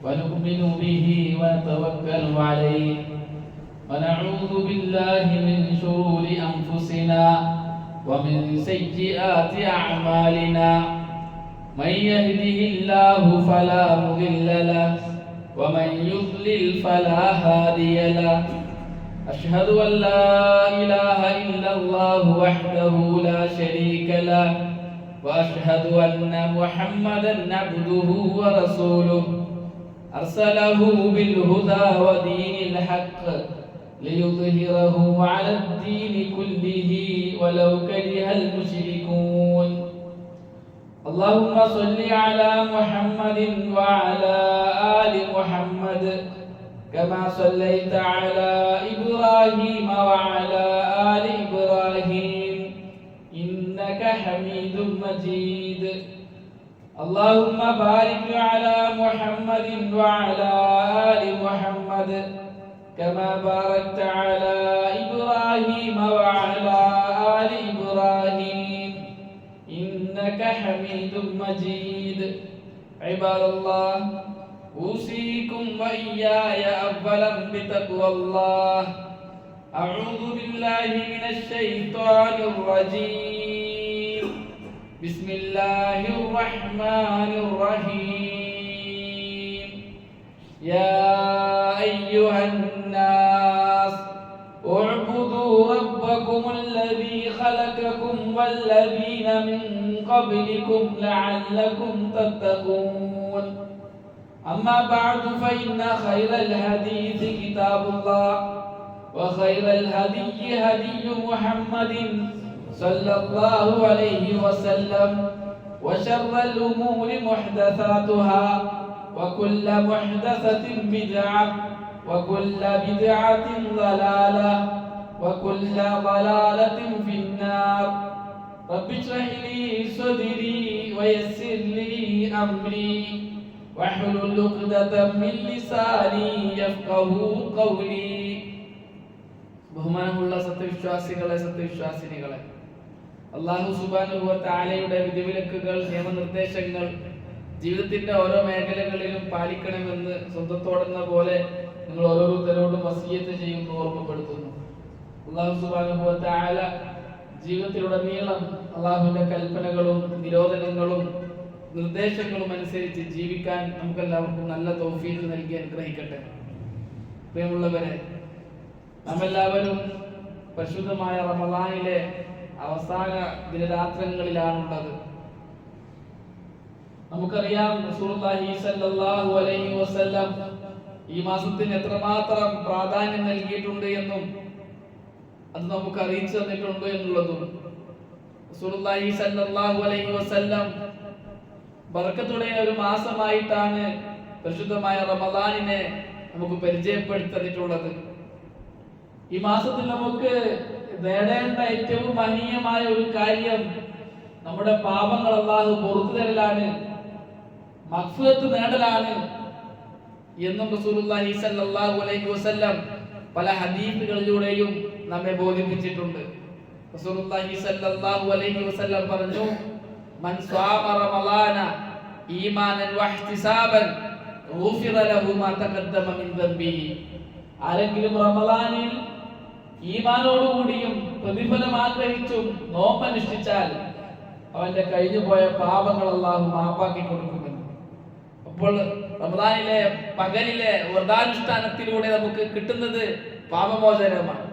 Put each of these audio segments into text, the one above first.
ونؤمن به ونتوكل عليه ونعوذ بالله من شرور أنفسنا ومن سيئات أعمالنا من يهده الله فلا مضل له ومن يضلل فلا هادي له أشهد أن لا إله إلا الله وحده لا شريك له وأشهد أن محمدا عبده ورسوله أرسله بالهدى ودين الحق ليظهره على الدين كله ولو كره المشركون اللهم صل على محمد وعلى آل محمد كما صليت على إبراهيم وعلى آل إبراهيم إنك حميد مجيد اللهم بارك على محمد وعلى آل محمد كما باركت على إبراهيم وعلى آل إبراهيم إنك حميد مجيد عباد الله أوصيكم وإياي أولا بتقوى الله أعوذ بالله من الشيطان الرجيم بسم الله الرحمن الرحيم يا أيها الناس اعبدوا ربكم الذي خلقكم والذين من قبلكم لعلكم تتقون أما بعد فإن خير الحديث كتاب الله وخير الهدي هدي محمد صلى الله عليه وسلم وشر الأمور محدثاتها وكل محدثة بدعة وكل بدعة ضلالة وكل ضلالة في النار رب اشرح لي صدري ويسر لي أمري واحلل عقدة من لساني يفقهوا قولي ബഹുമാനമുള്ള സത്യവിശ്വാസിനികളെ അല്ലാഹു സുബ്ഹാനഹു വ തആലയുടെ വിധിവിലക്കുകൾ നിയമനിർദ്ദേശങ്ങൾ ജീവിതത്തിന്റെ ഓരോ മേഖലകളിലും പാലിക്കണമെന്ന് സ്വന്തത്തോടെന്ന പോലെ നിങ്ങൾ ഓരോരുത്തരോടും വസിയത്ത് ചെയ്യുന്നു, ഓർമ്മപ്പെടുത്തുന്നു. അല്ലാഹു സുബ്ഹാനഹു വ തആല ജീവിതത്തിലുടനീളം അല്ലാഹുവിന്റെ കൽപ്പനകളും നിരോധനങ്ങളും നിർദ്ദേശങ്ങളും അനുസരിച്ച് ജീവിക്കാൻ നമുക്കെല്ലാവർക്കും നല്ല തൗഫീഖ് നൽകി അനുഗ്രഹിക്കട്ടെ. പ്രിയമുള്ളവരെ, നാമെല്ലാവരും പരിശുദ്ധമായ റമളാനിലെ അവസാന ദിനരാത്രങ്ങളിലാണുള്ളത്. നമുക്കറിയാം റസൂലുള്ളാഹി സ്വല്ലല്ലാഹു അലൈഹി വസല്ലം ഈ മാസത്തിന് എത്രമാത്രം പ്രാധാന്യം നൽകിയിട്ടുണ്ട് എന്നും അത് നമുക്ക് അറിയിച്ചു തന്നിട്ടുണ്ട് എന്നുള്ളതും. റസൂലുള്ളാഹി സ്വല്ലല്ലാഹു അലൈഹി വസല്ലം ബർക്കത്തുള്ള ഒരു മാസമായിട്ടാണ് പരിശുദ്ധമായ റമളാനിനെ നമുക്ക് പരിചയപ്പെടുത്തിയിട്ടുള്ളത്. ഈ മാസത്തിൽ നമുക്ക് നേടേണ്ട ഏറ്റവും മഹനീയമായ ഒരു കാര്യം നമ്മുടെ പാപങ്ങൾ അല്ലാഹു പുറത്തു തരലാണ്, മഗ്ഫിറത്ത് നേടലാണ് എന്നും റസൂലുള്ളാഹി സ്വല്ലല്ലാഹു അലൈഹി വസല്ലം പല ഹദീസുകളിലൂടെയും നമ്മെ ബോധിപ്പിച്ചിട്ടുണ്ട്. റസൂലുള്ളാഹി സ്വല്ലല്ലാഹു അലൈഹി വസല്ലം പറഞ്ഞു, മൻ സ്വാമ റമളാന ഈമാനൻ വഹ്തിസാബൻ ഗുഫിറ ലഹു മാ തഖദ്ദമ മിൻ ദംബിഹി. ആരെങ്കിലും റമളാനിൽ ഈമാനോടുകൂടിയും പ്രതിഫലം ആഗ്രഹിച്ചും നോമ്പനുഷ്ഠിച്ചാൽ അവന്റെ കഴിഞ്ഞുപോയ പാപങ്ങൾ അല്ലാഹു മാപ്പാക്കി കൊടുക്കുമെന്ന്. അപ്പോൾ റമളാനിലെ പകലിലെ വ്രതാനുഷ്ഠാനത്തിലൂടെ നമുക്ക് കിട്ടുന്നത് പാപമോചനമാണ്.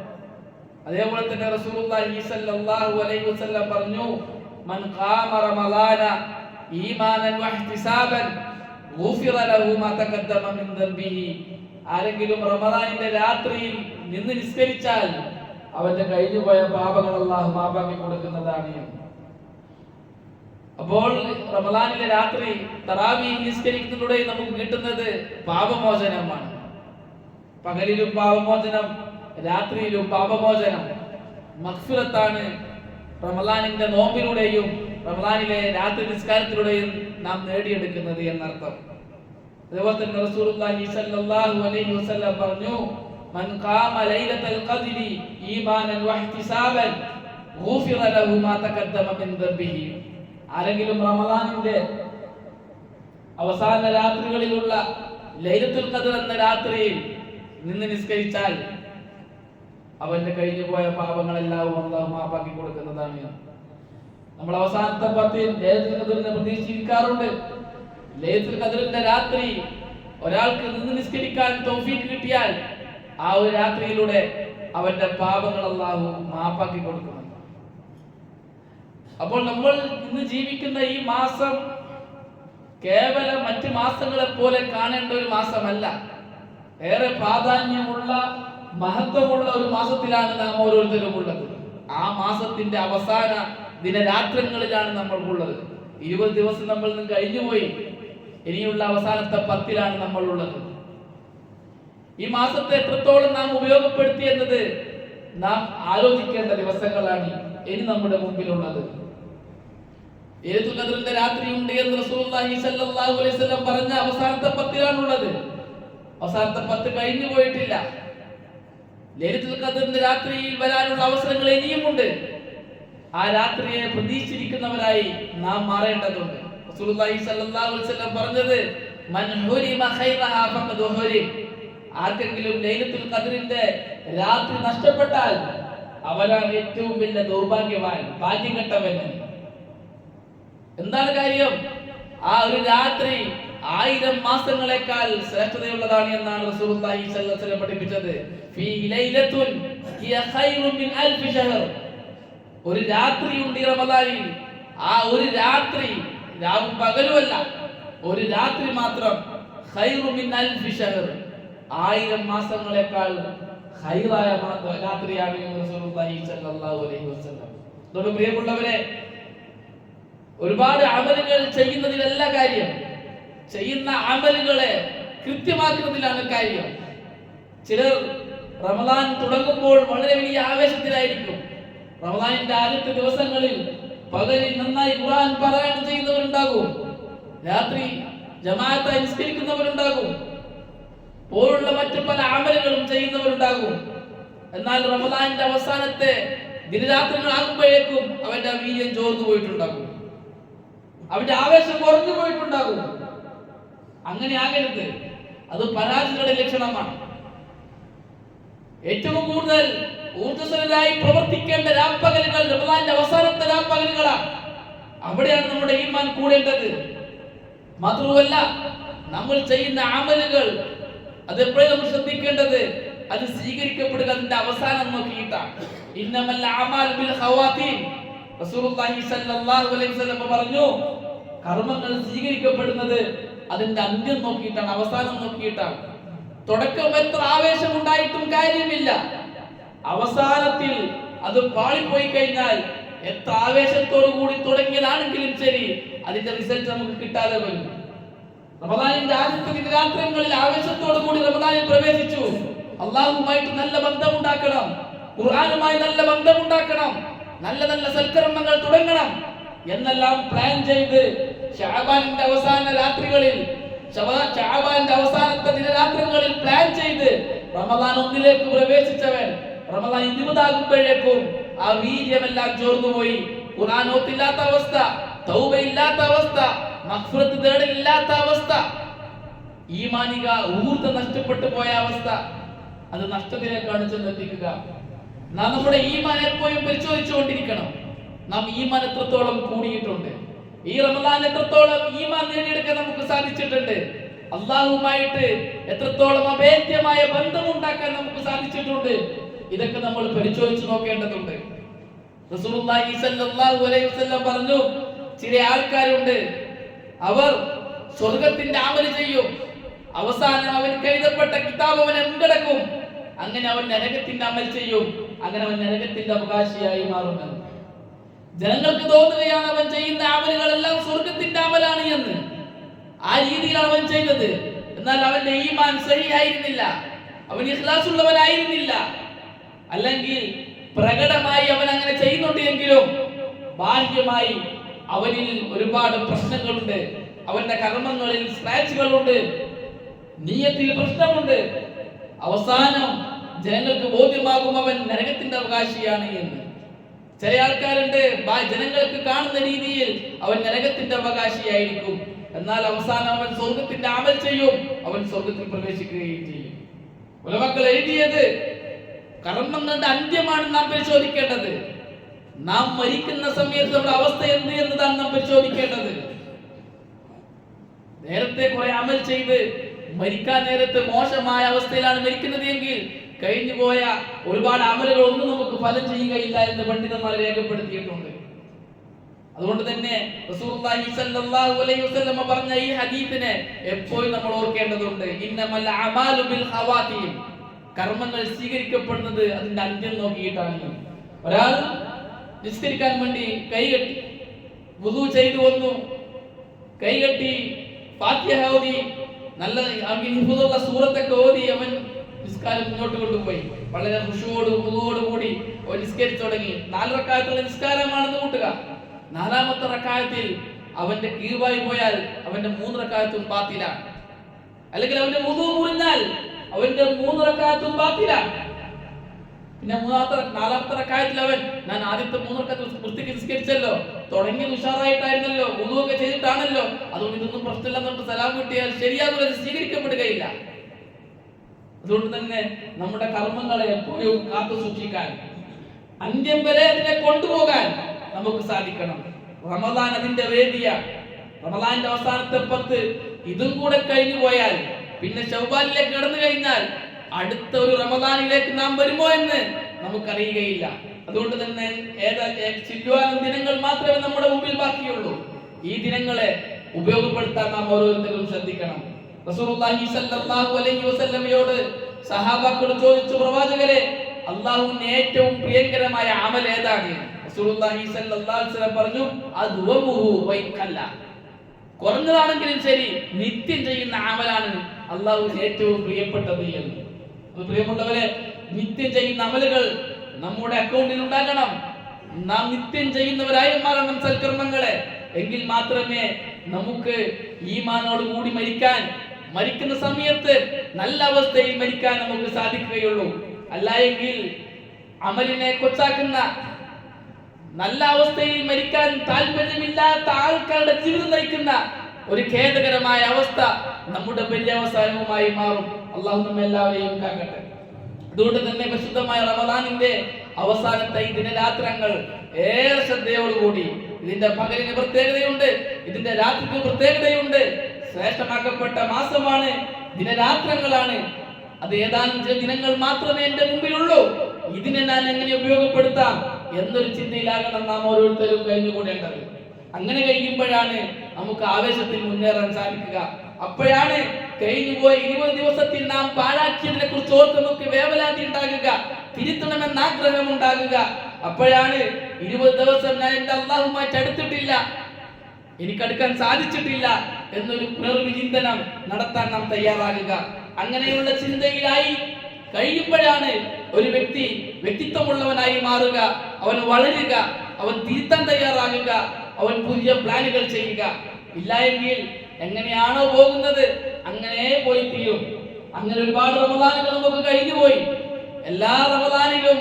അതേപോലെ തന്നെ റസൂലുള്ളാഹി സ്വല്ലല്ലാഹു അലൈഹി വസല്ലം പറഞ്ഞു, മൻ ഖാമ റമളാന ഈമാനൻ വഹ്തിസാബൻ ഗുഫിറ ലഹു മാ തഖദ്ദമ മിൻ ദംബിഹി. ആരെങ്കിലും റമളാനിന്റെ രാത്രിയിൽ നിന്ന് നിസ്കരിച്ചാൽ അവന്റെ കഴിഞ്ഞുപോയ പാപങ്ങൾ അല്ലാഹു മാപ്പാക്കി കൊടുക്കുന്നതാണ്. അപ്പോൾ റമളാനിലെ രാത്രി തറാവീഹ് നിസ്കരിക്കുന്നതിലൂടെ നമുക്ക് കിട്ടുന്നത് പാപമോചനമാണ്. പകലിലും പാപമോചനം, രാത്രിയിലും പാപമോചനം. മഗ്ഫിറത്താണ് റമളാനിന്റെ നോമ്പിലൂടെയും റമളാനിലെ രാത്രി നിസ്കാരത്തിലൂടെയും നാം നേടിയെടുക്കുന്നത് എന്നർത്ഥം. അതുപോലെ തന്നെ റസൂലുള്ളാഹി സ്വല്ലല്ലാഹു അലൈഹി വസല്ലം പറഞ്ഞു, മൻ ഖാമ ലൈലത്തുൽ ഖദ്രി ഈമാനൻ വഹ്തിസാബൻ ഗുഫിറ ലഹു മാ തഖദ്ദമ മിൻ ദംബിഹി. ആരെങ്കിലും റമളാനിന്റെ അവസാന രാത്രികളിലുള്ള ലൈലത്തുൽ ഖദ്ർ എന്ന രാത്രിയിൽ നിന്ന് നിസ്കരിച്ചാൽ അവന്റെ കഴിഞ്ഞു പോയ പാപങ്ങളെല്ലാം അല്ലാഹു മാപ്പാക്കി കൊടുക്കുന്നതാണ്. നമ്മൾ അവസാനത്തെ 10 ലൈലത്തുൽ ഖദ്റിനെ പ്രതീക്ഷിക്കാറുണ്ട്. ലൈലത്തുൽ ഖദ്റിന്റെ രാത്രി ഒരാൾക്ക് നിന്ന് നിസ്കരിക്കാൻ തൗഫീഖ് കിട്ടിയാൽ ആ ഒരു രാത്രിയിലൂടെ അവന്റെ പാപങ്ങൾ അല്ലാഹു മാപ്പാക്കി കൊടുക്കുന്നു. അപ്പോൾ നമ്മൾ ഇന്ന് ജീവിക്കുന്ന ഈ മാസം കേവലം മറ്റ് മാസങ്ങളെ പോലെ കാണേണ്ട ഒരു മാസമല്ല. ഏറെ പ്രാധാന്യമുള്ള മഹത്വമുള്ള ഒരു മാസത്തിലാണ് നാം ഓരോരുത്തരും ഉള്ളത്. ആ മാസത്തിന്റെ അവസാന ദിനരാത്രങ്ങളിലാണ് നമ്മൾ ഉള്ളത്. 20 ദിവസം നമ്മൾ കഴിഞ്ഞുപോയി. ഇനിയുള്ള അവസാനത്തെ 10ലാണ് നമ്മൾ ഉള്ളത്. ഈ മാസത്തെ എത്രത്തോളം നാം ഉപയോഗപ്പെടുത്തി എന്നത് നാം ആലോചിക്കേണ്ട ദിവസങ്ങളാണ് ഇനി നമ്മുടെ മുമ്പിലുള്ളത്. ലൈലത്തുൽ ഖദ്റിന്റെ രാത്രി ഉണ്ട് എന്ന് റസൂലുള്ളാഹി സ്വല്ലല്ലാഹു അലൈഹി വസല്ലം പറഞ്ഞ അവസാനത്തെ 10ലാണുള്ളത്. അവസാനത്തെ 10 കഴിഞ്ഞു പോയിട്ടില്ല. ലൈലത്തുൽ ഖദ്റിന്റെ രാത്രിയിൽ വരാനുള്ള അവസരങ്ങൾ ഇനിയുമുണ്ട്. ആ രാത്രിയെ പ്രതീക്ഷിച്ചിരിക്കുന്നവരായി നാം മാറേണ്ടതുണ്ട്. റസൂലുള്ളാഹി സ്വല്ലല്ലാഹു അലൈഹി വസല്ലം പറഞ്ഞത് മൻ ഹുരിമ ഖൈറഹാ ഫഖദ് ഹുരിം. ആർക്കെങ്കിലും ലൈലത്തുൽ ഖദ്റിന്റെ രാത്രി നഷ്ടപ്പെട്ടാൽ അവനാണ് ഏറ്റവും വലിയ ദൗർഭാഗ്യവാൻ, ഭാഗ്യം കെട്ടവൻ. എന്താണ് കാര്യം? ആ ഒരു രാത്രി 1000 മാസങ്ങളെക്കാൾ ശ്രേഷ്ഠതയുള്ളതാണ് എന്നാണ് റസൂലുള്ളാഹി സ്വല്ലല്ലാഹു അലൈഹി വസല്ലം പഠിപ്പിച്ചത്. ഫീ ലൈലത്തുൻ ഹിയ ഖൈറുൻ മിൻ അൽഫി ശഹർ. ഒരു രാത്രിയുണ്ട് റമദാനിൽ. ആ ഒരു രാത്രി, രാവും പകലുമല്ല, ഒരു രാത്രി മാത്രം ഖൈറു മിൻ അൽഫി ശഹർ, 1000 മാസങ്ങളെക്കാൾ ഖൈറായ രാത്രിയാണ് എന്ന് റസൂലുള്ളാഹി സ്വല്ലല്ലാഹു അലൈഹി വസല്ലം. അതുകൊണ്ട് പ്രിയമുള്ളവരെ, ഒരുപാട് അമലുകൾ ചെയ്യുന്നതിലല്ല കാര്യം, ചെയ്യുന്ന അമലുകളെ കൃത്യമാക്കുന്നതിലാണ് കാര്യം. ചിലർ റമദാൻ തുടങ്ങുമ്പോൾ വളരെ വലിയ ആവേശത്തിലായിരിക്കും. റമദാനിന്റെ ആദ്യത്തെ ദിവസങ്ങളിൽ പകലിൽ നന്നായി ഖുർആൻ പാരായണം ചെയ്യുന്നവരുണ്ടാകും, രാത്രി ജമാഅത്തായി നിസ്കരിക്കുന്നവരുണ്ടാകും, പോലുള്ള മറ്റു പല അമലുകളും ചെയ്യുന്നവരുണ്ടാകും. എന്നാൽ റമദാനിന്റെ അവസാനത്തെ ദിനരാത്രികളാകുമ്പോഴേക്കും അവന്റെ വീര്യം ചോർന്നു പോയിട്ടുണ്ടാകും, അവന്റെ ആവേശം കുറഞ്ഞു പോയിട്ടുണ്ടാകും. അങ്ങനെ ആകരുത്, അത് പരാജയങ്ങളുടെ ലക്ഷണമാണ്. ഏറ്റവും കൂടുതൽ ഊർജ്ജസ്വലരായി പ്രവർത്തിക്കേണ്ട രാപ്പകലുകൾ റമദാനിന്റെ അവസാനത്തെ രാപ്പകലുകളാണ്. അവിടെയാണ് നമ്മുടെ ഈമാൻ കൂടേണ്ടത്. മാത്രമല്ല, നമ്മൾ ചെയ്യുന്ന അമലുകൾ അത് എപ്പോഴും നമ്മൾ ശ്രദ്ധിക്കേണ്ടത്, അത് സ്വീകരിക്കപ്പെടുക അതിന്റെ അവസാനം നോക്കിയിട്ടാണ്. ഇന്നമൽ അഅമാലു ബിൽ ഖവാതീം. റസൂലുള്ളാഹി സ്വല്ലല്ലാഹു അലൈഹി വസല്ലം പറഞ്ഞു, കർമ്മങ്ങൾ സ്വീകരിക്കപ്പെടുന്നത് അതിന്റെ അന്ത്യം നോക്കിയിട്ടാണ്, അവസാനം നോക്കിയിട്ടാണ്. തുടക്കം എത്ര ആവേശം ഉണ്ടായിട്ടും കാര്യമില്ല, അവസാനത്തിൽ അത് പാളിപ്പോയി കഴിഞ്ഞാൽ എത്ര ആവേശത്തോടു കൂടി തുടങ്ങിയതാണെങ്കിലും ശരി, അതിന്റെ റിസൾട്ട് നമുക്ക് കിട്ടാതെ വരും. റമദാനിന്റെ ആദ്യത്തെ ദിനരാത്രങ്ങളിൽ ആവേശത്തോടു കൂടി റമദാനിൽ പ്രവേശിച്ചു. അള്ളാഹുമായിട്ട് നല്ല ബന്ധമുണ്ടാക്കണം, ഖുർആനുമായി നല്ല ബന്ധമുണ്ടാക്കണം, നല്ല നല്ല സൽക്കർമ്മങ്ങൾ തുടങ്ങണം എന്നെല്ലാം പ്ലാൻ ചെയ്ത് ശഅബാനിന്റെ അവസാന രാത്രികളിൽ, ശഅബാനിന്റെ അവസാനത്തെ ദിനരാത്രങ്ങളിൽ പ്ലാൻ ചെയ്ത് റമദാൻ 1ലേക്ക് പ്രവേശിച്ചവൻ റമദാൻ 20 ആകുമ്പോഴേക്കും ആ വീര്യമെല്ലാം ചോർന്നുപോയി. ഖുർആൻ ഓത്തില്ലാത്ത അവസ്ഥ, തൗബ ഇല്ലാത്ത അവസ്ഥ, മഗ്ഫിറത്ത് തേടലില്ലാത്ത അവസ്ഥ, ഈമാനിക ഊർജ്ജം നഷ്ടപ്പെട്ടു പോയ അവസ്ഥ, അത് നഷ്ടത്തിലേക്കാണ് ചെന്നെത്തിക്കുക. നാം നമ്മുടെ ഈമാൻ എപ്പോഴും പരിശോധിച്ചുകൊണ്ടിരിക്കണം. നാം ഈമാൻ എത്രത്തോളം കൂടിയിട്ടുണ്ട്, ഈ റമദാൻ എത്രത്തോളം ഈമാൻ നേടിയെടുക്കാൻ നമുക്ക് സാധിച്ചിട്ടുണ്ട്, അള്ളാഹുമായിട്ട് എത്രത്തോളം അഭേദ്യമായ ബന്ധമുണ്ടാക്കാൻ നമുക്ക് സാധിച്ചിട്ടുണ്ട്, ഇതൊക്കെ നമ്മൾ പരിശോധിച്ച് നോക്കേണ്ടതുണ്ട്. റസൂലുള്ളാഹി സ്വല്ലല്ലാഹു അലൈഹി വസല്ലം പറഞ്ഞു, ചില ആൾക്കാരുണ്ട്, അവർ സ്വർഗത്തിന്റെ അമല് ചെയ്യും, അവസാനം അവർക്ക് എഴുതപ്പെട്ട കിതാബ് അവനെ മുൻകടക്കും, അങ്ങനെ അവൻ നരകത്തിന്റെ അമൽ ചെയ്യും, അങ്ങനെ അവൻ നരകത്തിന്റെ അവകാശിയായി മാറുമെന്ന്. ജനങ്ങൾക്ക് തോന്നുകയാണ് അവൻ ചെയ്യുന്ന അമലുകളെല്ലാം സ്വർഗത്തിന്റെ അമലാണ് എന്ന്. ആ രീതിയിലാണ് അവൻ ചെയ്തത്. എന്നാൽ അവന്റെ ഈമാൻ സഹിയായിരുന്നില്ല, അവൻ ഇഖ്ലാസ് ഉള്ളവനായിരുന്നില്ല. അല്ലെങ്കിൽ പ്രകടമായി അവൻ അങ്ങനെ ചെയ്യുന്നുണ്ട് എങ്കിലും ബാഹ്യമായി അവനിൽ ഒരുപാട് പ്രശ്നങ്ങളുണ്ട്, അവന്റെ കർമ്മങ്ങളിൽ സ്ക്രാച്ചുകളുണ്ട്, നിയ്യത്തിൽ പ്രശ്നമുണ്ട്. അവസാനം ജനങ്ങൾക്ക് ബോധ്യമാകും അവൻ നരകത്തിന്റെ അവകാശിയാണ് എന്ന്. ചില ആൾക്കാരുണ്ട്, ജനങ്ങൾക്ക് കാണുന്ന രീതിയിൽ അവൻ നരകത്തിന്റെ അവകാശിയായിരിക്കും. എന്നാൽ അവസാനം അവൻ സ്വർഗത്തിന്റെ അമൽ ചെയ്യും, അവൻ സ്വർഗത്തിൽ പ്രവേശിക്കുകയും ചെയ്യും. ഉലമാക്കൾ എഴുതിയത് കർമ്മങ്ങളുടെ അന്ത്യമാണ് നാം പരിശോധിക്കേണ്ടത്. നാം മരിക്കുന്ന സമയത്ത് നമ്മുടെ അവസ്ഥ എന്ത് എന്നതാണ് നാം പരിശോധിക്കേണ്ടത്. നേരത്തെ കുറെ അമൽ ചെയ്ത് മരിക്കാൻ നേരത്ത് മോശമായ അവസ്ഥയിലാണ് മരിക്കുന്നത് എങ്കിൽ കഴിഞ്ഞു പോയ ഒരുപാട് അമലുകൾ ഒന്നും നമുക്ക് ഫലം ചെയ്യുകയില്ല എന്ന് പണ്ഡിതന്മാർ രേഖപ്പെടുത്തിയിട്ടുണ്ട്. അതുകൊണ്ട് തന്നെ റസൂലുള്ളാഹി സ്വല്ലല്ലാഹു അലൈഹി വസല്ലം പറഞ്ഞ ഈ ഹദീസിനെ എപ്പോഴും നമ്മൾ ഓർക്കേണ്ടതുണ്ട്. ഇന്നമൽ അമാലു ബിൽ ഖവാതീം, കർമ്മങ്ങൾ സ്വീകരിക്കപ്പെടുന്നത് അതിന്റെ അന്ത്യം നോക്കിയിട്ടാണ്. ഒരാൾ നിസ്കരിക്കാൻ വേണ്ടി കൈകെട്ടി വുദു ചെയ്തു വന്നു, കൈകെട്ടി ഫാത്തിഹ ഓതി, നല്ല ഹിഫ്ളുള്ള സൂറത്തൊക്കെ ഓതി അവൻ നിസ്കാരം മുന്നോട്ട് കൊണ്ടുപോയി. വളരെ ഖുശൂഅോട് കൂടി അവൻ നിസ്കരിച്ചു തുടങ്ങി. 4 റക്അത്തുള്ള നിസ്കാരമാണെന്ന് കൂട്ടുക. 4ാമത്തെ റക്അത്തിൽ അവന്റെ കീഴ്വായി പോയാൽ അവന്റെ 3 റക്അത്തും ബാത്തിലാണ്. അല്ലെങ്കിൽ അവന്റെ വുദു മുറിഞ്ഞാൽ അവന്റെ 3 റക്അത്തും ബാത്തിലാണ്. പിന്നെ 4ാമത്തെ റക്അത്തിൽ അവൻ ഞാൻ ആദ്യത്തെ 3 റക്അത്ത് വൃത്തിക്ക് നിസ്കരിച്ചല്ലോ, തുടങ്ങിയത് ഉഷാറായിട്ടായിരുന്നല്ലോ, വുദു ഒക്കെ ചെയ്തിട്ടാണല്ലോ, അതുകൊണ്ട് ഇതൊന്നും പ്രശ്നമില്ലെന്ന് സലാം കിട്ടിയാൽ ശരിയാകുന്നത് സ്വീകരിക്കപ്പെടുകയില്ല. അതുകൊണ്ട് തന്നെ നമ്മുടെ കർമ്മങ്ങളെ എപ്പോഴും കാത്തു സൂക്ഷിക്കാൻ, അന്ത്യം വരെ അതിനെ കൊണ്ടുപോകാൻ നമുക്ക് സാധിക്കണം. റമദാൻ അതിന്റെ വേദിയാണ്. റമദാന്റെ അവസാനത്തെ 10 ഇതും കൂടെ കഴിഞ്ഞു പോയാൽ പിന്നെ ശവ്വാലിലേക്ക് കടന്നു കഴിഞ്ഞാൽ അടുത്ത ഒരു റമദാനിലേക്ക് നാം വരുമോ എന്ന് നമുക്കറിയുകയില്ല. അതുകൊണ്ട് തന്നെ ചില്ലുവാനും ദിനങ്ങൾ മാത്രമേ നമ്മുടെ മുമ്പിൽ ബാക്കിയുള്ളൂ. ഈ ദിനങ്ങളെ ഉപയോഗപ്പെടുത്താൻ നാം ഓരോരുത്തരും ശ്രദ്ധിക്കണം. റസൂലുള്ളാഹി സ്വല്ലല്ലാഹു അലൈഹി വസല്ലമയോട് സഹാബാക്കൾ ചോദിച്ചു, പ്രവാചകരെ, അല്ലാഹുവിന് ഏറ്റവും പ്രിയങ്കരമായ അമൽ ഏതാണ്? റസൂലുള്ളാഹി സ്വല്ലല്ലാഹു അലൈഹി വസല്ലം പറഞ്ഞു, അദ്വമുഹു വൈകല്ല, കുറഞ്ഞതാണെങ്കിലും ശരി നിത്യം ചെയ്യുന്ന അമലാണ് അല്ലാഹുവിന് ഏറ്റവും പ്രിയപ്പെട്ടത് എന്ന്. പ്രിയമുള്ളവരെ, നിത്യം ചെയ്യുന്ന അമലുകൾ നമ്മുടെ അക്കൗണ്ടിൽ ഉണ്ടാകണം. നാം നിത്യം ചെയ്യുന്നവരായി മാറണം സൽക്കർമ്മങ്ങളെ. എങ്കിൽ മാത്രമേ നമുക്ക് ഈമാനോട് കൂടി മരിക്കുന്ന സമയത്ത് നല്ല അവസ്ഥയിൽ മരിക്കാൻ നമുക്ക് സാധിക്കുകയുള്ളൂ. അല്ല എങ്കിൽ അമലിനെ കൊച്ചാക്കുന്ന, നല്ല അവസ്ഥയിൽ മരിക്കാൻ താല്പര്യമില്ലാത്ത ആൾക്കാരുടെ ജീവിതം നയിക്കുന്ന ഒരു ഖേദകരമായ അവസ്ഥ നമ്മുടെ പര്യവസാനവുമായി മാറും. അല്ലാഹു നമ്മെ എല്ലാവരെയും കാക്കട്ടെ. അതുകൊണ്ട് തന്നെ പരിശുദ്ധമായ റമദാനിന്റെ അവസാനത്തെ ഈ ദിനരാത്രങ്ങൾ ഏറെ ശ്രദ്ധയോടുകൂടി, ഇതിന്റെ പകലിന് പ്രത്യേകതയുണ്ട്, ഇതിന്റെ രാത്രിക്ക് പ്രത്യേകതയുണ്ട്. ശ്രേഷ്ഠമാക്കപ്പെട്ട മാസമാണ്, ദിനരാത്രങ്ങളാണ്. അത് ഏതാനും ചില ദിനങ്ങൾ മാത്രമേ എന്റെ മുമ്പിലുള്ളൂ. ഇതിനെ ഞാൻ എങ്ങനെ ഉപയോഗപ്പെടുത്താം എന്നൊരു ചിന്തയിലാകണം നാം ഓരോരുത്തരും കഴിഞ്ഞുകൂടേണ്ടത്. അങ്ങനെ കഴിയുമ്പോഴാണ് നമുക്ക് ആവേശത്തിൽ മുന്നേറാൻ സാധിക്കുക. അപ്പോഴാണ് കഴിഞ്ഞുപോയ 20 ദിവസത്തിൽ നാം പാഴാക്കിയതിനെ കുറിച്ച് ഓർത്ത് നമുക്ക് വേവലാതി ഉണ്ടാകുക, തിരുത്തണമെന്ന് ആഗ്രഹം ഉണ്ടാകുക. അപ്പോഴാണ് 20 ദിവസം ഞാൻ എന്റെ അല്ലാഹുമായിട്ട് അടുത്തിട്ടില്ല, എനിക്കടുക്കാൻ സാധിച്ചിട്ടില്ല എന്നൊരു പുനർവിചിന്തനം നടത്താൻ നാം തയ്യാറാകുക. അങ്ങനെയുള്ള ചിന്തയിലായി കഴിയുമ്പോഴാണ് ഒരു വ്യക്തി വ്യക്തിത്വമുള്ളവനായി മാറുക, അവൻ വളരുക, അവൻ തിരുത്താൻ തയ്യാറാകുക, അവൻ പുതിയ പ്ലാനുകൾ ചെയ്യുക. ഇല്ല എങ്കിൽ എങ്ങനെയാണോ പോകുന്നത് അങ്ങനെ പോയി തീരും. അങ്ങനെ ഒരുപാട് റമദാനുകൾ നമുക്ക് കഴിഞ്ഞുപോയി. എല്ലാ റമദാനിലും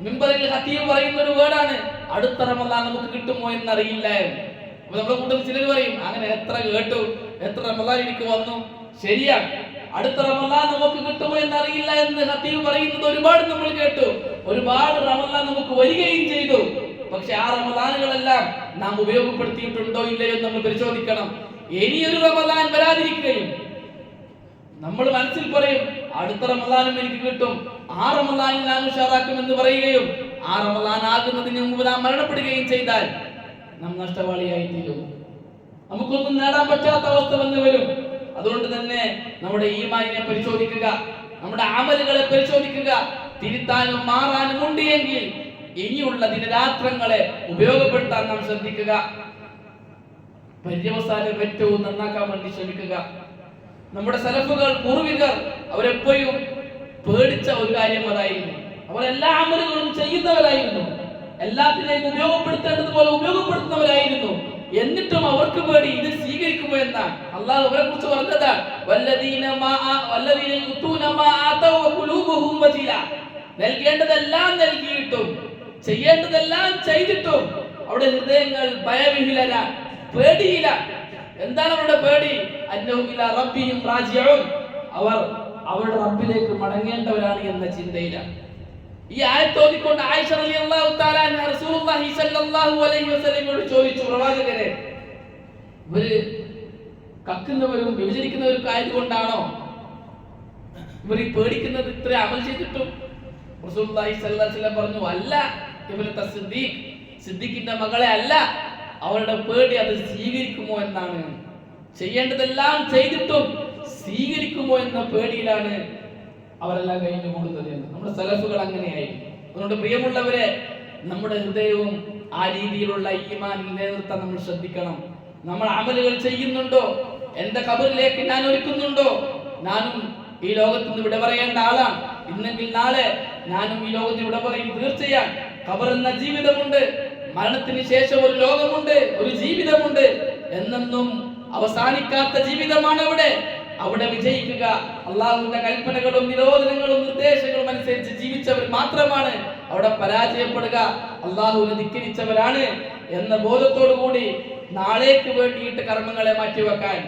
മിമ്പറിൽ ഖതീബ് പറയുന്ന ഒരു വേർഡാണ്, അടുത്ത റമദാൻ നമുക്ക് കിട്ടുമോ എന്നറിയില്ല എന്ന്. അപ്പൊ നമ്മുടെ കൂട്ടത്തിൽ ചിലർ പറയും, അങ്ങനെ എത്ര കേട്ടു, എത്ര റമദാൻ എനിക്ക് വന്നു. ശരിയാണ്, അടുത്ത റമദാൻ നമുക്ക് കിട്ടുമോ എന്നറിയില്ല എന്ന് ഖതീബ് പറയുന്നത് ഒരുപാട് നമ്മൾ കേട്ടു. ഒരുപാട് റമദാൻ നമുക്ക് വരികയും ചെയ്തു. പക്ഷെ ആ റമദാനുകളെല്ലാം നാം ഉപയോഗപ്പെടുത്തിയിട്ടുണ്ടോ ഇല്ലയോ എന്ന് നമ്മൾ പരിശോധിക്കണം. ഇനിയൊരു റമദാൻ വരാതിരിക്കുകയും നമ്മൾ മനസ്സിൽ പറയും, അടുത്ത റമദാനും എനിക്ക് കിട്ടും, ആ റമദാനിൽ ഞാൻ ഉഷാറാക്കുമെന്ന് പറയുകയും ആ റമദാൻ ആകുന്നതിന് മുമ്പ് നാം മരണപ്പെടുകയും ചെയ്താൽ നാം നഷ്ടവാളിയായി തീരും. നമുക്കൊന്നും നേടാൻ പറ്റാത്ത അവസ്ഥ വന്നു വരും. അതുകൊണ്ട് തന്നെ നമ്മുടെ ഈമാനിനെ പരിശോധിക്കുക, നമ്മുടെ അമലുകളെ പരിശോധിക്കുക. തിരുത്താനും മാറാനും ഉണ്ട് എങ്കിൽ ഇനിയുള്ള ദിനരാത്രങ്ങളെ ഉപയോഗപ്പെടുത്താൻ നാം ശ്രദ്ധിക്കുക. പര്യവസാനം ഏറ്റവും നന്നാക്കാൻ വേണ്ടി ശ്രമിക്കുക. നമ്മുടെ സലഫുകൾ, പൂർവികർ, അവരെപ്പോഴും പേടിച്ച ഒരു കാര്യം അതായിരുന്നു. അവർ എല്ലാ അമലുകളും ചെയ്യുന്നവരായിരുന്നു, എല്ലാത്തിനെയും ഉപയോഗപ്പെടുത്തേണ്ടതുപോലെ ഉപയോഗപ്പെടുത്തുന്നവരായിരുന്നു. എന്നിട്ടും അവർക്ക് പേടി ഇത് സ്വീകരിക്കുമോ എന്നാണ്. അല്ലാഹു അവരെ കുറിച്ച് പറഞ്ഞതാണ്, നൽകേണ്ടതെല്ലാം നൽകിയിട്ടും ചെയ്യേണ്ടതെല്ലാം ചെയ്തിട്ടും അവിടെ ഹൃദയങ്ങൾ ഭയവിഹ്വലരാണ്, പേടിയില്ല. എന്താണ് അവരുടെ പേടി? അന്നഹും ഇലാ റബ്ബിഹിം റാജിഊൻ, അവർ അവരുടെ റബ്ബിലേക്ക് മടങ്ങേണ്ടവരാണ് എന്ന ചിന്തയിലാണ്. ഈ ആയത്ത് ഓതിക്കൊണ്ട് ആയിഷ റളിയല്ലാഹു തആല അൻഹ റസൂലുള്ളാഹി സ്വല്ലല്ലാഹു അലൈഹി വസല്ലമയോട് ചോദിച്ചു, പ്രവാചകരെ, ഇവര് കക്കുന്നവരും വിഭജിക്കുന്നവരും ആയതുകൊണ്ടാണോ ഇവർ ഈ പേടിക്കുന്നത്? ഇത്ര അമൽ ചെയ്തിട്ടും? റസൂലുള്ളാഹി സ്വല്ലല്ലാഹു അലൈഹി വസല്ലം പറഞ്ഞു, അല്ല, ഇവരുടെ സിദ്ദീഖിന്റെ മകളെ അല്ല, അവരുടെ പേടി അത് സ്വീകരിക്കുമോ എന്നാണ്. ചെയ്യേണ്ടതെല്ലാം ചെയ്തിട്ടും സ്വീകരിക്കുമോ എന്ന പേടിയിലാണ് അവരെല്ലാം കഴിഞ്ഞു കൂടുന്നത് എന്ന്. നമ്മുടെ സലഫുകൾ അങ്ങനെയായിരുന്നു. അതുകൊണ്ട് പ്രിയമുള്ളവരെ, നമ്മുടെ ഹൃദയവും ആ രീതിയിലുള്ള ഈമാൻ നിലനിർത്താൻ നമ്മൾ ശ്രദ്ധിക്കണം. നമ്മൾ അമലുകൾ ചെയ്യുന്നുണ്ടോ? എന്റെ ഖബറിലേക്ക് ഞാൻ ഒരുക്കുന്നുണ്ടോ? ഞാനും ഈ ലോകത്ത് നിന്ന് വിട പറയേണ്ട ആളാണ്. ഇന്നെങ്കിൽ നാളെ ഞാനും ഈ ലോകത്ത് വിട പറയും. തീർച്ചയായും ഖബർ എന്ന ജീവിതമുണ്ട്, മരണത്തിന് ശേഷം ഒരു ലോകമുണ്ട്, ഒരു ജീവിതമുണ്ട്. എന്നെന്നും അവസാനിക്കാത്ത ജീവിതമാണ് അവിടെ വിജയിക്കുക. അള്ളാഹുവിന്റെ കൽപ്പനകളും നിരോധനങ്ങളും നിർദ്ദേശങ്ങളും അനുസരിച്ച് ജീവിച്ചവർ മാത്രമാണ് അവിടെ പരാജയപ്പെടുക. അള്ളാഹുവിനെ ധിക്കരിച്ചവരാണ് എന്ന ബോധത്തോടു കൂടി നാളേക്ക് വേണ്ടിയിട്ട് കർമ്മങ്ങളെ മാറ്റിവെക്കാൻ,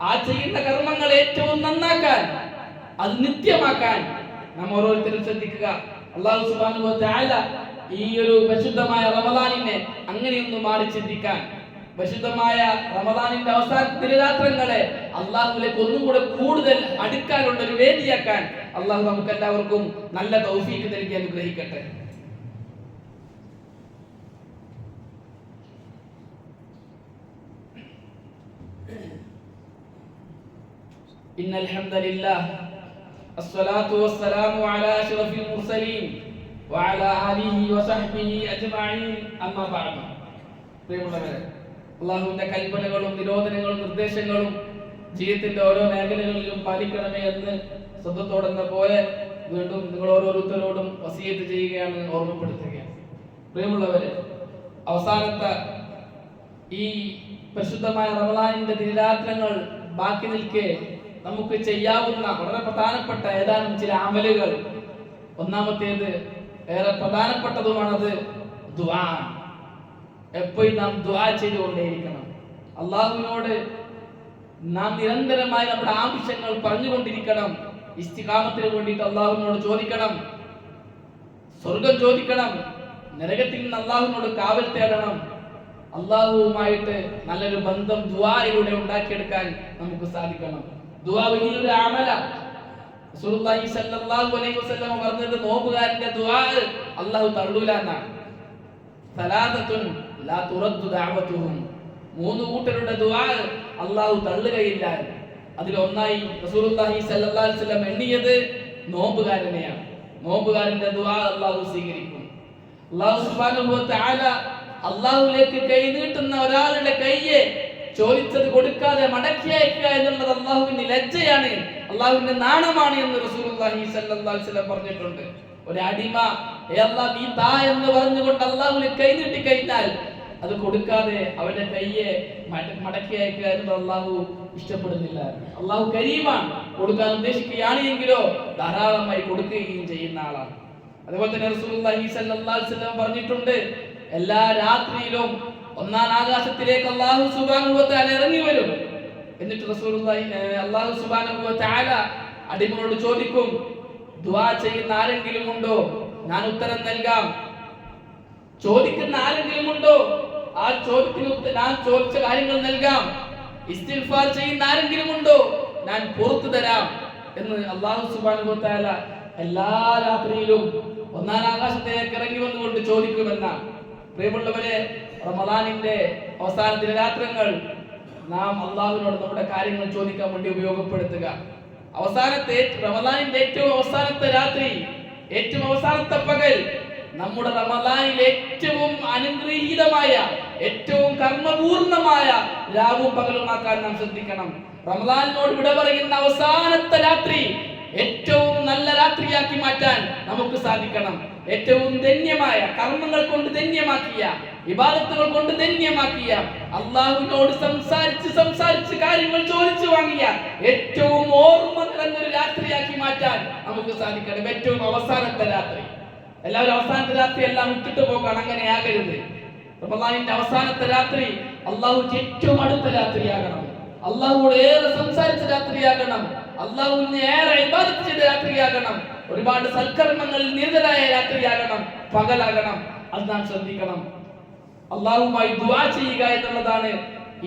ആ ചെയ്യുന്ന കർമ്മങ്ങളെ ഏറ്റവും നന്നാക്കാൻ, അത് നിത്യമാക്കാൻ നാം ഓരോരുത്തരും ശ്രദ്ധിക്കുക. അല്ലാഹു സുബ്ഹാനഹു വ തആല ഈ ഒരു പരിശുദ്ധമായ റമദാനിനെ അങ്ങനെയൊന്നും മാറി ചിന്തിക്കാൻ, പരിശുദ്ധമായ റമദാനിന്റെ അവസാനത്തെ രാത്രങ്ങളെ അള്ളാഹുവിലേക്ക് ഒന്നും കൂടെ കൂടുതൽ അടുക്കാനുള്ള ഒരു വേദിയാക്കാൻ അള്ളാഹു നമുക്ക് എല്ലാവർക്കും നല്ല തൗഫീഖ് നൽകി അനുഗ്രഹിക്കട്ടെ. ഇന്നൽ ഹംദലില്ലാഹ് അസ്സലാത്തു വസ്സലാമു അലാ അശ്റഫിൽ മുർസലീൻ വഅലാ ആലിഹി വസഹ്ബിഹി അജ്മഈൻ. അമ്മാ ബഅദ്. പ്രിയമുള്ളവരെ, അള്ളാഹുവിന്റെ കൽപ്പനകളും നിരോധനങ്ങളും നിർദ്ദേശങ്ങളും ജീവിതത്തിന്റെ ഓരോ മേഖലകളിലും പാലിക്കണമേ എന്ന് ശ്രദ്ധത്തോടെന്ന പോലെ വീണ്ടും നിങ്ങൾ ഓരോരുത്തരോടും വസിയത്ത് ചെയ്യുകയാണ്, ഓർമ്മപ്പെടുത്തുകയാണ്. പ്രിയമുള്ളവരെ, അവസാനത്തെ ഈ പരിശുദ്ധമായ റമദാനിന്റെ ദിനരാത്രങ്ങൾ ബാക്കി നിൽക്കെ നമുക്ക് ചെയ്യാവുന്ന വളരെ പ്രധാനപ്പെട്ട ഏതാനും ചില അമലുകൾ. ഒന്നാമത്തേത്, ഏറെ പ്രധാനപ്പെട്ടതുമാണത് ദുആ. എപ്പോഴും നാം ദുആ ചെയ്തുകൊണ്ടേയിരിക്കണം. അള്ളാഹുവിനോട് നാം നിരന്തരമായി നമ്മുടെ ആവശ്യങ്ങൾ പറഞ്ഞുകൊണ്ടിരിക്കണം. ഇസ്തിഖാമത്തിന് വേണ്ടിയിട്ട് അള്ളാഹുവിനോട് ചോദിക്കണം, സ്വർഗം ചോദിക്കണം, നരകത്തിൽ നിന്ന് അള്ളാഹുവിനോട് കാവൽ തേടണം. അള്ളാഹുവുമായിട്ട് നല്ലൊരു ബന്ധം ദുആയിലൂടെ ഉണ്ടാക്കിയെടുക്കാൻ നമുക്ക് സാധിക്കണം. ദുആ വലിയൊരു അമലാണ്. റസൂലുള്ളാഹി സ്വല്ലല്ലാഹു അലൈഹി വസല്ലം പറഞ്ഞത്, നോമ്പുകാരന്റെ ദുആ അള്ളാഹു തള്ളൂല എന്നാണ്. സലാസത്തുൻ ലാ തുറദ്ദു ദഅവതുഹും, മൂന്ന് കൂട്ടരുടെ ദുആ അള്ളാഹു തള്ളുകയില്ല. അതിലൊന്നായി റസൂലുള്ളാഹി സ്വല്ലല്ലാഹു അലൈഹി വസല്ലം എണ്ണിയത് നോമ്പുകാരനെയാണ്. നോമ്പുകാരന്റെ ദുആ അള്ളാഹു സ്വീകരിക്കും. അല്ലാഹു സുബ്ഹാനഹു വ തആല അള്ളാഹുവിലേക്ക് കൈ നീട്ടുന്ന ഒരാളുടെ കൈയെ ചോദിച്ചത് കൊടുക്കാതെ മടക്കി അയക്കുക എന്നുള്ളത് അള്ളാഹുവിന്റെ ലജ്ജയാണ്, അള്ളാഹുവിന്റെ നാണമാണ് എന്ന് റസൂലുള്ളാഹി സ്വല്ലല്ലാഹു അലൈഹി വസല്ലം പറഞ്ഞിട്ടുണ്ട്. ഒരു അടിമ അല്ലാഹ് നീ താ എന്ന് പറഞ്ഞുകൊണ്ട് അള്ളാഹുവിന് കൈ നീട്ടി കഴിഞ്ഞാൽ അത് കൊടുക്കാതെ അവന്റെ കൈയെ മടക്കി അയക്കുക എന്നത് അള്ളാഹു ഇഷ്ടപ്പെടുന്നില്ല. അള്ളാഹു കരീമാണ്, കൊടുക്കാൻ ഉദ്ദേശിക്കുകയാണ് എങ്കിലോ ധാരാളമായി കൊടുക്കുകയും ചെയ്യുന്ന ആളാണ്. അതുപോലെ തന്നെ റസൂലുള്ളാഹി സ്വല്ലല്ലാഹു അലൈഹി വസല്ലം പറഞ്ഞിട്ടുണ്ട്, എല്ലാ രാത്രിയിലും ഒന്നാം ആകാശത്തിലേക്ക് അല്ലാഹു സുബ്ഹാനഹു വ തആല ഇറങ്ങി വരും. എന്നിട്ട് അല്ലാഹു സുബ്ഹാനഹു വ തആല അടിമകളോട് ചോദിക്കും, ദുആ ചെയ്യുന്ന ആരെങ്കിലും ഉണ്ടോ? ഞാൻ ഉത്തരം നൽകാം. ചോദിക്കുന്ന ആരെങ്കിലും ഉണ്ടോ? ആ ചോദ്യത്തിന് ഞാൻ ചോദിച്ച കാര്യങ്ങൾ നൽകാം. ഇസ്തിഗ്ഫാർ ചെയ്യുന്ന ആരെങ്കിലും ഉണ്ടോ? ഞാൻ പുറത്തു തരാം എന്ന് അല്ലാഹു സുബ്ഹാനഹു വ തആല എല്ലാ രാത്രിയിലും ഒന്നാം ആകാശത്തിലേക്ക് ഇറങ്ങി വന്നുകൊണ്ട് ചോദിക്കുമെന്നാണ്. പ്രിയമുള്ളവരെ, റമദാനിന്റെ അവസാന ദിനരാത്രങ്ങൾ നാം അള്ളാഹുവിനോട് നമ്മുടെ കാര്യങ്ങൾ ചോദിക്കാൻ വേണ്ടി ഉപയോഗപ്പെടുത്തുക. റമദാനിന്റെ ഏറ്റവും അവസാനത്തെ രാത്രി, ഏറ്റവും അവസാനത്തെ പകൽ നമ്മുടെ റമദാനിലെ ഏറ്റവും അനുഗ്രഹീതമായ, ഏറ്റവും കർമ്മപൂർണമായ രാവും പകലുമാക്കാൻ നാം ശ്രദ്ധിക്കണം. റമദാനിനോട് വിട പറയുന്ന അവസാനത്തെ രാത്രി ഏറ്റവും നല്ല രാത്രിയാക്കി മാറ്റാൻ നമുക്ക് സാധിക്കണം. ഏറ്റവും ധന്യമായ, കർമ്മങ്ങൾ കൊണ്ട് ധന്യമാക്കിയ, ഇബാദത്തുകൾ കൊണ്ട് ധന്യമാക്കിയ, അള്ളാഹുവിനോട് സംസാരിച്ച് കാര്യങ്ങൾ ചോദിച്ചു വാങ്ങിയ ഏറ്റവും ഓർമ്മ നിറഞ്ഞൊരു രാത്രിയാക്കി മാറ്റാൻ നമുക്ക് സാധിക്കണം. ഏറ്റവും അവസാനത്തെ രാത്രി. എല്ലാവരും അവസാനത്തെ രാത്രി എല്ലാം വിട്ടിട്ട് പോകാൻ അങ്ങനെ ആകരുത്. റമദാനിന്റെ അവസാനത്തെ രാത്രി അള്ളാഹുക്ക് ഏറ്റവും അടുത്ത രാത്രിയാകണം, അള്ളാഹുവോട് ഏറെ സംസാരിച്ച രാത്രിയാകണം, അള്ളാഹുവിനെ ഏറെ ഇബാദത്ത് ചെയ്ത രാത്രിയാകണം, ഒരുപാട് സൽക്കർമ്മങ്ങളിൽ നിരതരായ രാത്രിയാകണം, പകലാകണം. അത് നാം ശ്രദ്ധിക്കണം. അള്ളാഹുമായി ദുആ ചെയ്യുക എന്നുള്ളതാണ്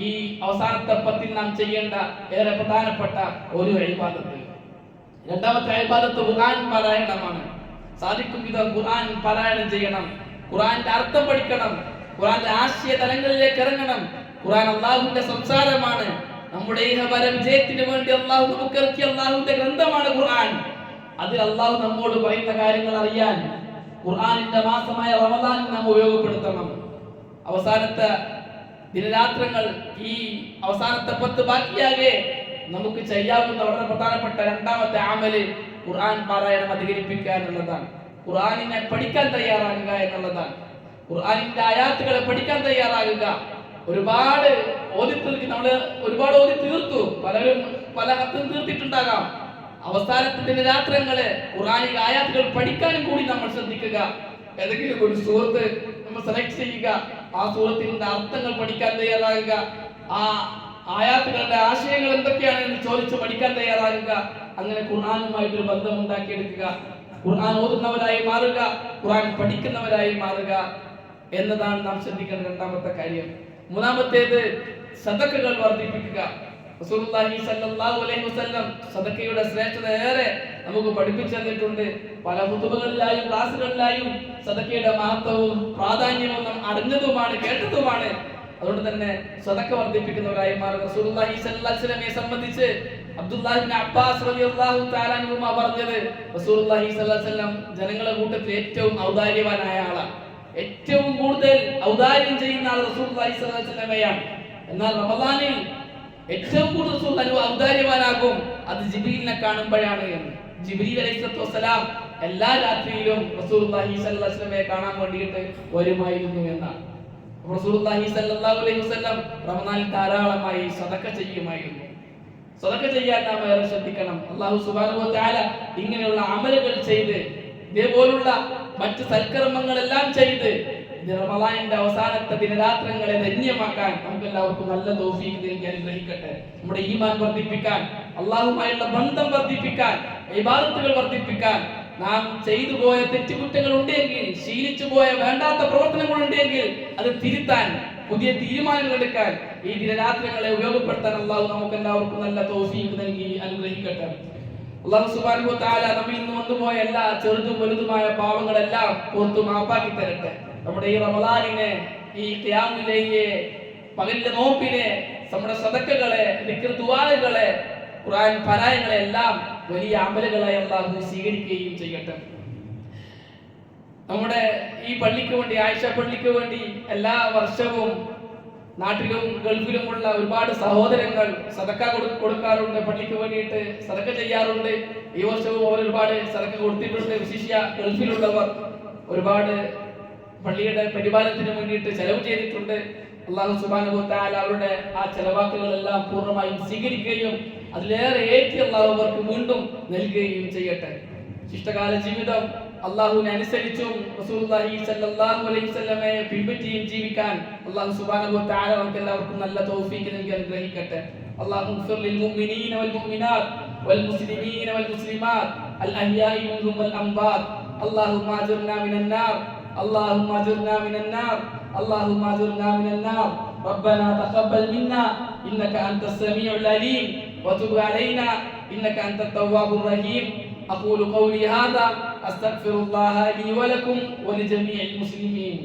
ഈ അവസാനത്തെ പത്തിൽ നാം ചെയ്യേണ്ട ഏറെ പ്രധാനപ്പെട്ട ഒരു ഇബാദത്ത്. രണ്ടാമത്തെ ഇബാദത്ത് ഖുർആൻ പാരായണമാണ്. സാധിക്കും വിധം ഖുർആൻ പാരായണം ചെയ്യണം, ഖുർആന്റെ അർത്ഥം പഠിക്കണം, ഖുർആന്റെ ആശയ തലങ്ങളിലേക്ക് ഇറങ്ങണം. ഖുർആൻ അള്ളാഹുവിന്റെ സംസാരമാണ്. നമ്മുടെ ഇഹപര വിജയത്തിന് വേണ്ടി അള്ളാഹു നമുക്ക് ഇറക്കിയ അള്ളാഹുവിന്റെ ഗ്രന്ഥമാണ് ഖുർആൻ. അതിൽ അള്ളാഹു നമ്മോട് പറയുന്ന കാര്യങ്ങൾ അറിയാൻ ഖുർആനിന്റെ മാസമായ റമദാൻ നാം ഉപയോഗപ്പെടുത്തണം. അവസാനത്തെ ദിനരാത്രങ്ങൾ, ഈ അവസാനത്തെ 10 ബാക്കിയാകെ നമുക്ക് ചെയ്യാവുന്ന വളരെ പ്രധാനപ്പെട്ട രണ്ടാമത്തെ അമല് ഖുർആൻ പാരായണം അധികരിപ്പിക്കുക എന്നുള്ളതാണ്. ഖുർആനിനെ പഠിക്കാൻ തയ്യാറാകുക എന്നുള്ളതാണ്. ഖുർആനിന്റെ ആയാത്തുകളെ പഠിക്കാൻ തയ്യാറാകുക. ഒരുപാട് ഓതി തീർക്കും, നമ്മള് ഒരുപാട് ഓതി തീർത്തു, പലരും പല ഹത്തും തീർത്തിട്ടുണ്ടാകാം. അവസാനത്തിന്റെ രാത്രങ്ങള് ഖുർആനിക ആയാത്തുകൾ പഠിക്കാനും കൂടി നമ്മൾ ശ്രദ്ധിക്കുക. ഏതെങ്കിലും ഒരു സൂറത്ത് നമ്മൾ സെലക്ട് ചെയ്യുക, ആ സൂറത്തിന്റെ അർത്ഥങ്ങൾ പഠിക്കാൻ തയ്യാറാകുക, ആ ആയാത്തുകളുടെ ആശയങ്ങൾ എന്തൊക്കെയാണ് എന്ന് ചോദിച്ച് പഠിക്കാൻ തയ്യാറാകുക. അങ്ങനെ ഖുർആനുമായിട്ടൊരു ബന്ധം ഉണ്ടാക്കിയെടുക്കുക, ഖുർആൻ ഓതുന്നവരായി മാറുക, ഖുർആൻ പഠിക്കുന്നവരായി മാറുക എന്നതാണ് നാം ശ്രദ്ധിക്കേണ്ട രണ്ടാമത്തെ കാര്യം. മൂന്നാമത്തേത് സദഖകൾ വർദ്ധിപ്പിക്കുക. റസൂലുള്ളാഹി സ്വല്ലല്ലാഹു അലൈഹി വസല്ലം സദഖയുടെ ശ്രേഷ്ഠത ഏറെ നമുക്ക് പഠിപ്പിച്ചു തന്നിട്ടുണ്ട്. പല ഖുതുബകളിലായും ക്ലാസുകളിലായും സദഖയുടെ മഹത്വവും പ്രാധാന്യവും നാം അറിഞ്ഞതുമാണ്, കേട്ടതുമാണ്. അതുകൊണ്ട് തന്നെ സദഖ വർദ്ധിപ്പിക്കുന്നവരായി മാറുക. റസൂലുള്ളാഹി സ്വല്ലല്ലാഹു അലൈഹി വസല്ലമയെ സംബന്ധിച്ച് അബ്ദുല്ലാഹി ഇബ്നു അബ്ബാസ് റളിയല്ലാഹു തആല അൻഹു പറഞ്ഞത്, റസൂലുള്ളാഹി സ്വല്ലല്ലാഹു അലൈഹി വസല്ലം ജനങ്ങളുടെ കൂട്ടത്തിൽ ഏറ്റവും ഔദാര്യവാനായ ആളാണ്, ഏറ്റവും കൂടുതൽ ഔദാര്യം ചെയ്യുന്ന ആൾ റസൂലുള്ളാഹി സ്വല്ലല്ലാഹു അലൈഹി വസല്ലമയാണ്. എന്നാൽ റമദാനിൽ ഏറ്റവും കൂടുതൽ റസൂൽ ഔദാര്യവാനാകും അത് ജിബ്രീലിനെ കാണുമ്പോഴാണ് എന്ന്. ജിബ്രീൽ അലൈഹിസ്സലാത്തു വസ്സലാം എല്ലാ രാത്രിയിലും റസൂലുള്ളാഹി സ്വല്ലല്ലാഹു അലൈഹി വസല്ലമയെ കാണാൻ വേണ്ടിയിട്ട് വരുമായിരുന്നു എന്നാണ്. റസൂലുള്ളാഹി സ്വല്ലല്ലാഹു അലൈഹി വസല്ലം റമദാനിൽ ധാരാളമായി സദഖ ചെയ്യുമായിരുന്നു. സദഖ ചെയ്യാൻ നാം ഏറെ ശ്രദ്ധിക്കണം. അല്ലാഹു സുബ്ഹാനഹു വ തആല ഇങ്ങനെയുള്ള അമലുകൾ ചെയ്ത്, ഇതേപോലുള്ള മറ്റു സൽക്കർമ്മങ്ങളെല്ലാം ചെയ്ത് റമദാനിന്റെ അവസാനത്തെ ദിനരാത്രങ്ങളെ ധന്യമാക്കാൻ നമുക്ക് എല്ലാവർക്കും നല്ല തൗഫീഖ് നൽകി അനുഗ്രഹിക്കട്ടെ. നമ്മുടെ ഈമാൻ വർദ്ധിപ്പിക്കാൻ, അല്ലാഹുമായുള്ള ബന്ധം വർദ്ധിപ്പിക്കാൻ, ഇബാദത്തുകൾ വർദ്ധിപ്പിക്കാൻ, നാം ചെയ്തു പോയ തെറ്റുകുറ്റങ്ങൾ ഉണ്ടെങ്കിൽ, ശീലിച്ചു പോയ വേണ്ടാത്ത പ്രവർത്തനങ്ങൾ ഉണ്ടെങ്കിൽ അത് തിരുത്താൻ, പുതിയ തീരുമാനങ്ങൾ എടുക്കാൻ ഈ ദിനരാത്രങ്ങളെ ഉപയോഗപ്പെടുത്താൻ അല്ലാഹു നമുക്ക് എല്ലാവർക്കും നല്ല തൗഫീഖ് നൽകി അനുഗ്രഹിക്കട്ടെ. അല്ലാഹു സുബ്ഹാനഹു വ തആല നമ്മിൽ നിന്ന് വന്നുപോയ എല്ലാ ചെറുതും വലുതുമായ പാവങ്ങളെല്ലാം പുറത്തു മാപ്പാക്കി തരട്ടെ. നമ്മുടെ ഈ റമദാനിനെ, ഈ ഖിയാമുൽ ലൈലിനെ, പകലിലെ നോമ്പിനെ, നമ്മുടെ സദഖകളെ, ദിക്ർ ദുആകളെ, ഖുർആൻ പാരായണങ്ങളെ എല്ലാം വലിയ അമലുകളായി അല്ലാഹു സ്വീകരിക്കുകയും ചെയ്യട്ടെ. നമ്മുടെ ഈ പള്ളിക്ക് വേണ്ടി, ആയിഷ പള്ളിക്ക് വേണ്ടി എല്ലാ വർഷവും നാട്ടിലും ഗൾഫിലുമുള്ള ഒരുപാട് സഹോദരങ്ങൾ സദഖ കൊടുക്കാറുണ്ട്, പള്ളിക്ക് വേണ്ടിയിട്ട് സദഖ ചെയ്യാറുണ്ട്. ഈ വർഷവും അവർ ഒരുപാട് സദഖ കൊടുത്തിട്ടുണ്ട്. വിശിഷ്യ ഗൾഫിലുള്ളവർ ഒരുപാട് പള്ളിയുടെ പരിപാലനത്തിന് വേണ്ടിയിട്ട് ചെലവ് ചെയ്തിട്ടുണ്ട്. അല്ലാഹു സുബ്ഹാനഹു വ തആല അവരുടെ ആ ചെലവാക്കുകളെല്ലാം പൂർണ്ണമായും സ്വീകരിക്കുകയും അതിലേറെ ഏറ്റി അല്ലാഹു അവർക്ക് വീണ്ടും നൽകുകയും ചെയ്യട്ടെ. ശിഷ്ടകാല ജീവിതം അല്ലാഹുവിനെ അനുസരിച്ചും റസൂലുള്ളാഹി സ്വല്ലല്ലാഹു അലൈഹി വസല്ലമയെ പിൻപറ്റിയും ജീവിക്കാൻ അല്ലാഹു സുബ്ഹാനഹു വ തആല നമുക്ക് എല്ലാവർക്കും നല്ല തൗഫീഖ് നൽകി അനുഗ്രഹിക്കട്ടെ. അല്ലാഹു ഗ്ഫിർ ലിൽ മുഅ്മിനീന വൽ മുഅ്മിനാത്ത് വൽ മുസ്ലിമീന വൽ മുസ്ലിമാത്ത് അൽ അഹ്യാഇ മിൻഹും വൽ അംവാത്. അല്ലാഹുമ്മ അജിർനാ മിനൻ നാർ, اللهم اجرنا من النار، اللهم اجرنا من النار. ربنا تقبل منا انك انت السميع العليم وتب علينا انك انت التواب الرحيم. اقول قولي هذا استغفر الله لي ولكم ولجميع المسلمين.